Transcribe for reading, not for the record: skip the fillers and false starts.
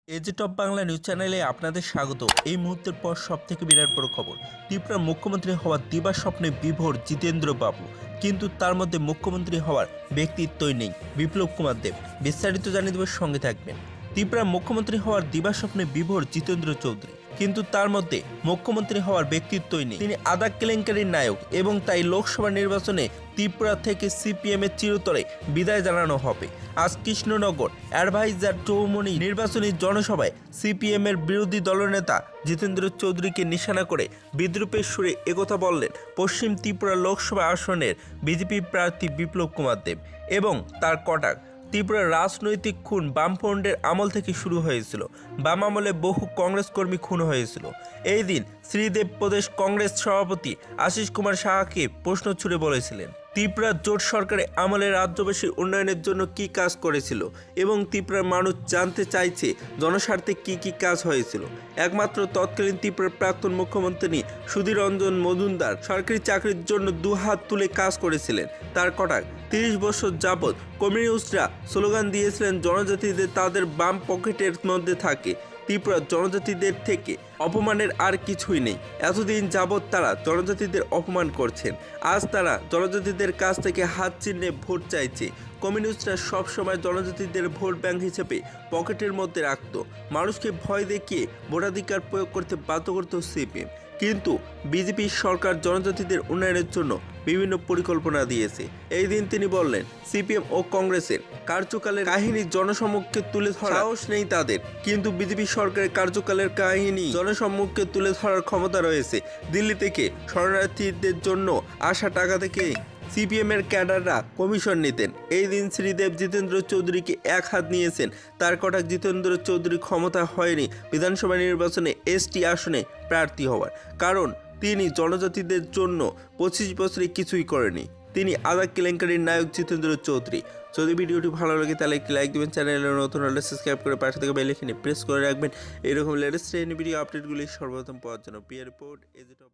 AG top Bangla news চ্যানেলে আপনাদের স্বাগত। এই মুহূর্তের পর সবথেকে বিরাট বড় খবর, ত্রিপুরার মুখ্যমন্ত্রী হওয়ার দিবা স্বপ্নে বিভোর জিতেন্দ্র বাবু, কিন্তু তার মধ্যে মুখ্যমন্ত্রী হওয়ার ব্যক্তিত্বই নেই বিপ্লব কুমার দেব। বিস্তারিত জানিয়ে দেবার সঙ্গে থাকবেন। ত্রিপুরার মুখ্যমন্ত্রী হওয়ার দিবা স্বপ্নে বিভোর জিতেন্দ্র চৌধুরী, কিন্তু তার মধ্যে মুখ্যমন্ত্রী হওয়ার ব্যক্তিত্বই নেই। তিনি আদা কেলেঙ্কারির নায়ক এবং তাই লোকসভা নির্বাচনে ত্রিপুরা থেকে সিপিএম এর চিরতরে বিদায় জানানো হবে। আজ কৃষ্ণনগর অ্যাডভাইজার চৌমনি নির্বাচনী জনসভায় সিপিএম এর বিরোধী দলনেতা জিতেন্দ্র চৌধুরীকে নিশানা করে বিদ্রুপের সুরে একথা বললেন পশ্চিম ত্রিপুরা লোকসভা আসনের বিজেপি প্রার্থী বিপ্লব কুমার দেব এবং তার কটাক্ষ। ত্রিপুরার রাজনৈতিক খুন বামফ্রন্টের আমল থেকে শুরু হয়েছিল। বাম আমলে বহু কংগ্রেস কর্মী খুন হয়েছিল। এই দিন শ্রীদেব প্রদেশ কংগ্রেস সভাপতি আশিস কুমার সাহাকে প্রশ্ন ছুড়ে বলেছিলেন, ত্রিপুরার জোট সরকারের আমলে রাজ্যবাসীর উন্নয়নের জন্য কি কাজ করেছিল এবং ত্রিপুরার মানুষ জানতে চাইছে জনস্বার্থে কি কি কাজ হয়েছিল। একমাত্র তৎকালীন ত্রিপুরার প্রাক্তন মুখ্যমন্ত্রী সুধীর রঞ্জন মজুমদার সরকারি চাকরির জন্য দুহাত তুলে কাজ করেছিলেন। তার কটাক্ষ, 30 বছর যাবৎ কমিউনিস্টরা স্লোগান দিয়েছিলেন জনজাতিদের তাদের বাম পকেটের মধ্যে থাকে। ত্রিপুরার জনজাতিদের থেকে অপমানের আর কিছুই নেই। এতদিন যাবৎ তারা জনজাতিদের অপমান করছেন। আজ তারা জনজাতিদের কাছ থেকে হাত চিহ্নে ভোট চাইছে। কমিউনিস্টরা সবসময় জনজাতিদের ভোট ব্যাংক হিসেবে পকেটের মধ্যে রাখত। মানুষকে ভয় দেখিয়ে ভোটাধিকার প্রয়োগ করতে বাধ্য করত সিপিএম। কিন্তু বিজেপি সরকার জনজাতিদের উন্নয়নের জন্য বিভিন্ন পরিকল্পনা দিয়েছে। এই দিন তিনি বললেন, সিপিএম ও কংগ্রেসের কার্যকালের কাহিনী জনসম্মুখে তুলে ধরার সাহস নেই তাদের, কিন্তু বিজেপি সরকারের কার্যকালের কাহিনী জনসম্মুখে তুলে ধরার ক্ষমতা রয়েছে। দিল্লি থেকে শরণার্থীদের জন্য আসা টাকা থেকে সিপিএম এর ক্যাডাররা কমিশন নিতেন। এই দিন শ্রীদেব জিতেন্দ্র চৌধুরীকে এক হাত নিয়েছেন। তার কটাক্ষ, জিতেন্দ্র চৌধুরী ক্ষমতা হয়নি বিধানসভা নির্বাচনে এসটি আসনে প্রার্থী হওয়ার, কারণ তিনি জনজাতিদের জন্য 25 বছরে কিছুই করেনি। তিনি আদা কেলেঙ্কারির নায়ক জিতেন্দ্র চৌধুরী। যদি ভিডিওটি ভালো লাগে তাহলে একটি লাইক দেবেন, চ্যানেলে নতুন হলে সাবস্ক্রাইব করে পাশে থেকে বেল আইকনে প্রেস করে রাখবেন এরকম লেটেস্ট ভিডিও আপডেটগুলি সর্বপ্রথম পাওয়ার জন্য। পিয়ার রিপোর্ট এজি টপ।